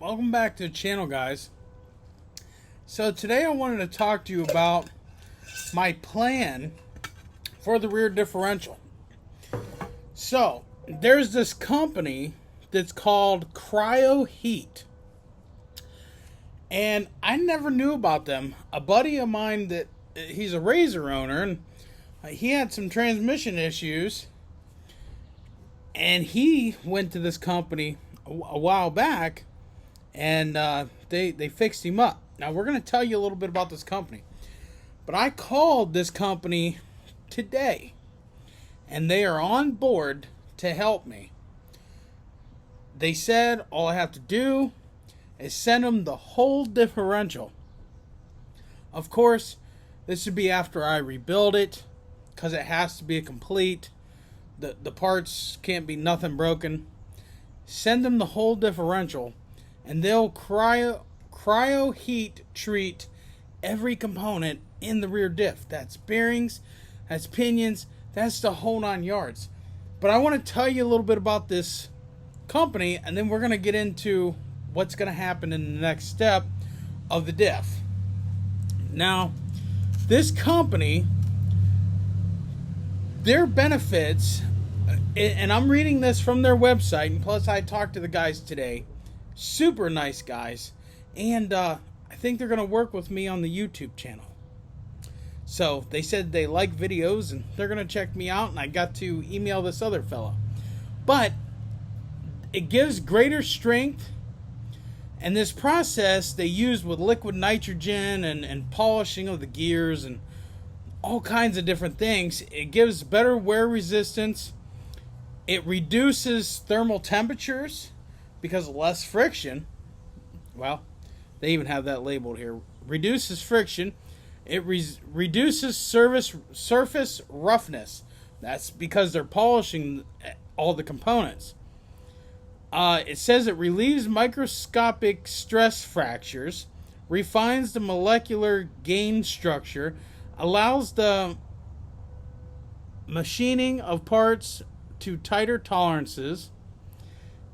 Welcome back to the channel, guys. So today I wanted to talk to you about my plan for the rear differential. So there's this company that's called CryoHeat, and I never knew about them. A buddy of mine that he's a Razor owner, and he had some transmission issues, and he went to this company a while back, and they fixed him up. Now we're going to tell you a little bit about this company, but I called this company today, and they are on board to help me. They said all I have to do is send them the whole differential. Of course, this would be after I rebuild it, because it has to be a complete. The parts can't be nothing broken. Send them the whole differential, and they'll CryoHeat treat every component in the rear diff. That's bearings, that's pinions, that's the whole 9 yards. But I want to tell you a little bit about this company, and then we're going to get into what's going to happen in the next step of the diff. Now, this company, their benefits, and I'm reading this from their website, and plus I talked to the guys today. Super nice guys, and I think they're going to work with me on the YouTube channel. So they said they like videos, and they're going to check me out, and I got to email this other fellow. But it gives greater strength, and this process they use with liquid nitrogen and polishing of the gears and all kinds of different things. It gives better wear resistance. It reduces thermal temperatures because of less friction. Well, they even have that labeled here. Reduces friction. It reduces surface roughness. That's because they're polishing all the components. It says it relieves microscopic stress fractures, refines the molecular gain structure, allows the machining of parts to tighter tolerances,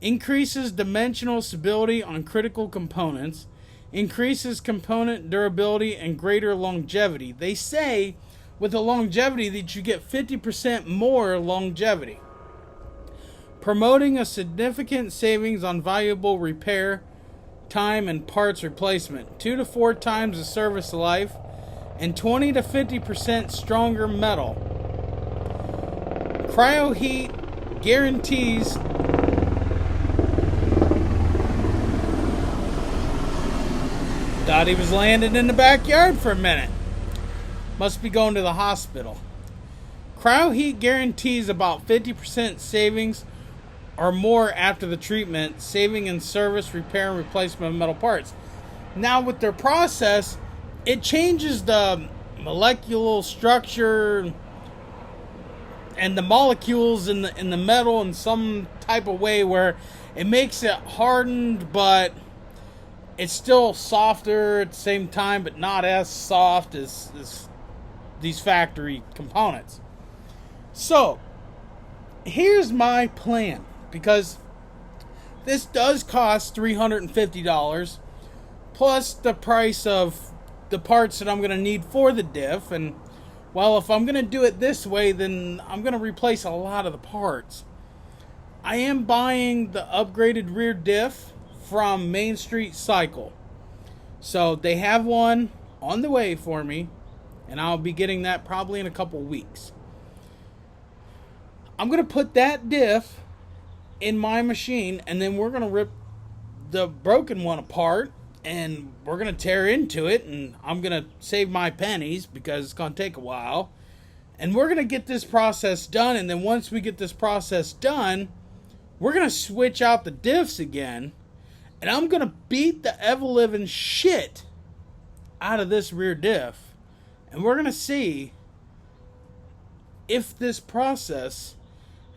increases dimensional stability on critical components, increases component durability and greater longevity. They say with the longevity that you get 50% more longevity, promoting a significant savings on valuable repair time and parts replacement, 2 to 4 times the service life, and 20 to 50% stronger metal. CryoHeat guarantees thought he was landing in the backyard for a minute. Must be going to the hospital. CryoHeat guarantees about 50% savings or more after the treatment, saving in service, repair, and replacement of metal parts. Now with their process, it changes the molecular structure and the molecules in the metal in some type of way where it makes it hardened, but it's still softer at the same time, but not as soft as these factory components. So here's my plan, because this does cost $350 plus the price of the parts that I'm going to need for the diff. And well, if I'm going to do it this way, then I'm going to replace a lot of the parts. I am buying the upgraded rear diff from Main Street Cycle. So they have one on the way for me, and I'll be getting that probably in a couple weeks. I'm going to put that diff in my machine, and then we're going to rip the broken one apart, and we're going to tear into it, and I'm going to save my pennies because it's going to take a while. And we're going to get this process done, and then once we get this process done, we're going to switch out the diffs again, and I'm going to beat the ever-living shit out of this rear diff, and we're going to see if this process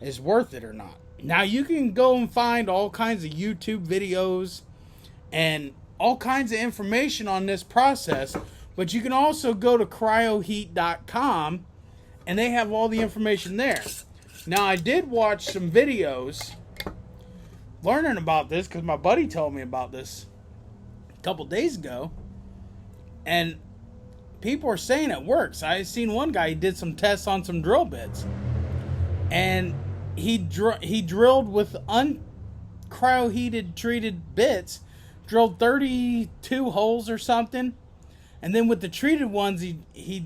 is worth it or not. Now, you can go and find all kinds of YouTube videos and all kinds of information on this process, but you can also go to cryoheat.com, and they have all the information there. Now, I did watch some videos learning about this because my buddy told me about this a couple days ago, and people are saying it works. I seen one guy, he did some tests on some drill bits, and he drilled with cryoheated treated bits, drilled 32 holes or something, and then with the treated ones he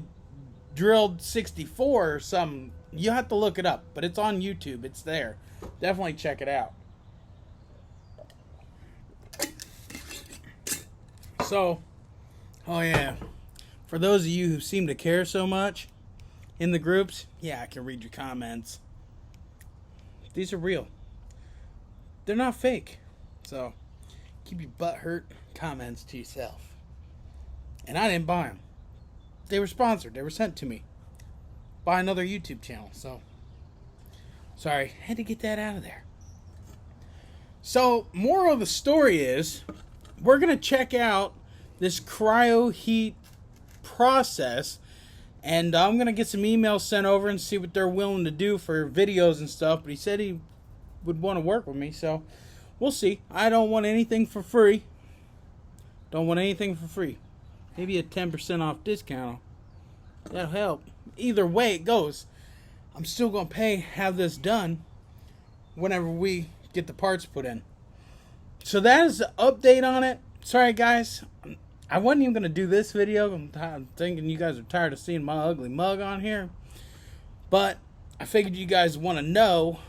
drilled 64 or something. You have to look it up, but it's on YouTube. It's there. Definitely check it out. So, oh yeah, for those of you who seem to care so much in the groups, yeah, I can read your comments. These are real. They're not fake. So, keep your butthurt comments to yourself. And I didn't buy them. They were sponsored. They were sent to me by another YouTube channel. So, sorry, had to get that out of there. So, moral of the story is, we're going to check out this CryoHeat process, and I'm going to get some emails sent over and see what they're willing to do for videos and stuff. But he said he would want to work with me, so we'll see. I don't want anything for free. Don't want anything for free. Maybe a 10% off discount. That'll help. Either way it goes, I'm still going to have this done whenever we get the parts put in. So that is the update on it. Sorry guys, I wasn't even going to do this video. I'm thinking you guys are tired of seeing my ugly mug on here. But I figured you guys want to know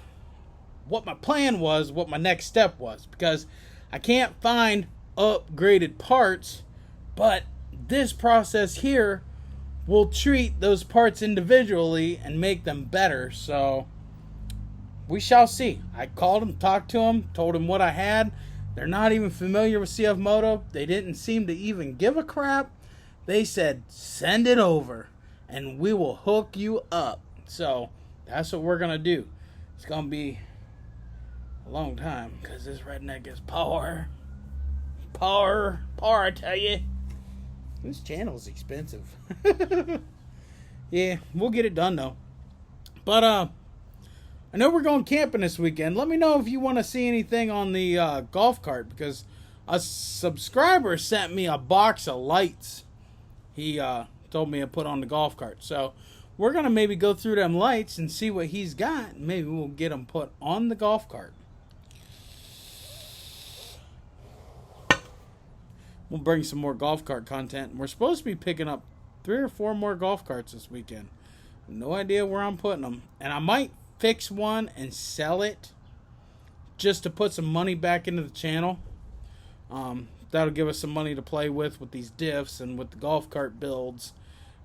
what my plan was, what my next step was. Because I can't find upgraded parts, but this process here will treat those parts individually and make them better. So we shall see. I called him, talked to him, told him what I had. They're not even familiar with Cfmoto. They didn't seem to even give a crap. They said, send it over and we will hook you up. So that's what we're going to do. It's going to be a long time because this redneck is power, I tell you. This channel is expensive. Yeah, we'll get it done though. But I know we're going camping this weekend. Let me know if you want to see anything on the golf cart, because a subscriber sent me a box of lights. He told me to put on the golf cart. So we're going to maybe go through them lights and see what he's got. Maybe we'll get them put on the golf cart. We'll bring some more golf cart content. We're supposed to be picking up 3 or 4 more golf carts this weekend. No idea where I'm putting them. And I might fix one and sell it just to put some money back into the channel. That'll give us some money to play with these diffs and with the golf cart builds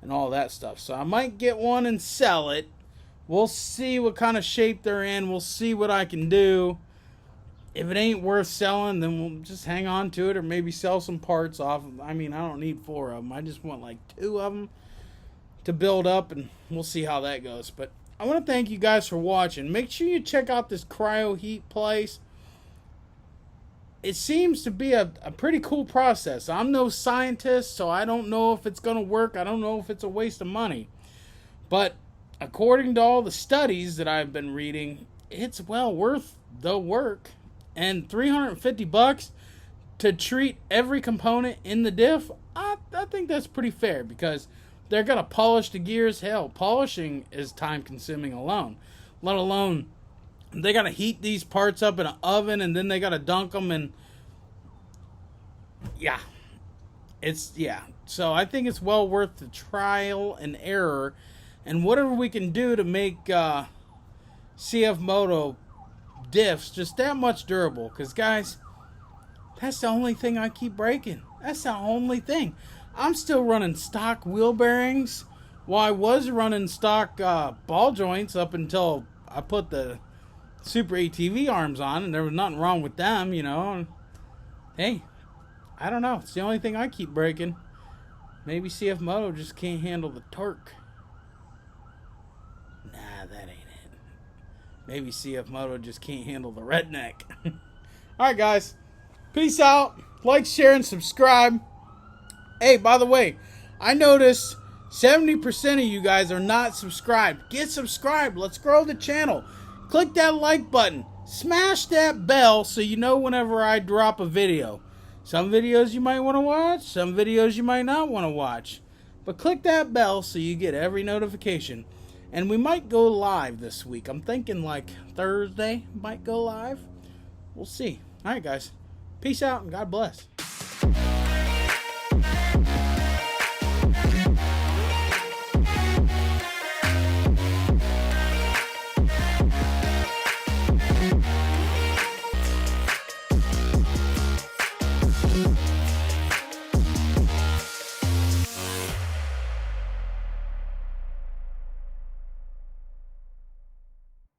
and all that stuff. So I might get one and sell it. We'll see what kind of shape they're in. We'll see what I can do. If it ain't worth selling, then we'll just hang on to it or maybe sell some parts off. I mean, I don't need 4 of them. I just want like 2 of them to build up, and we'll see how that goes. But I want to thank you guys for watching. Make sure you check out this CryoHeat place. It seems to be a pretty cool process. I'm no scientist, so I don't know if it's going to work. I don't know if it's a waste of money. But according to all the studies that I've been reading, it's well worth the work. And $350 to treat every component in the diff, I think that's pretty fair, because they're going to polish the gears. Hell, polishing is time consuming alone. Let alone, they got to heat these parts up in an oven and then they got to dunk them. And yeah, so I think it's well worth the trial and error. And whatever we can do to make Cfmoto diffs just that much durable, because guys, that's the only thing I keep breaking. That's the only thing. I'm still running stock wheel bearings. Well, I was running stock ball joints up until I put the Super ATV arms on, and there was nothing wrong with them, you know. And, hey, I don't know. It's the only thing I keep breaking. Maybe Cfmoto just can't handle the torque. Nah, that ain't it. Maybe Cfmoto just can't handle the redneck. Alright guys, peace out. Like, share, and subscribe. Hey, by the way, I noticed 70% of you guys are not subscribed. Get subscribed. Let's grow the channel. Click that like button. Smash that bell so you know whenever I drop a video. Some videos you might want to watch, some videos you might not want to watch. But click that bell so you get every notification. And we might go live this week. I'm thinking like Thursday might go live. We'll see. Alright guys. Peace out and God bless.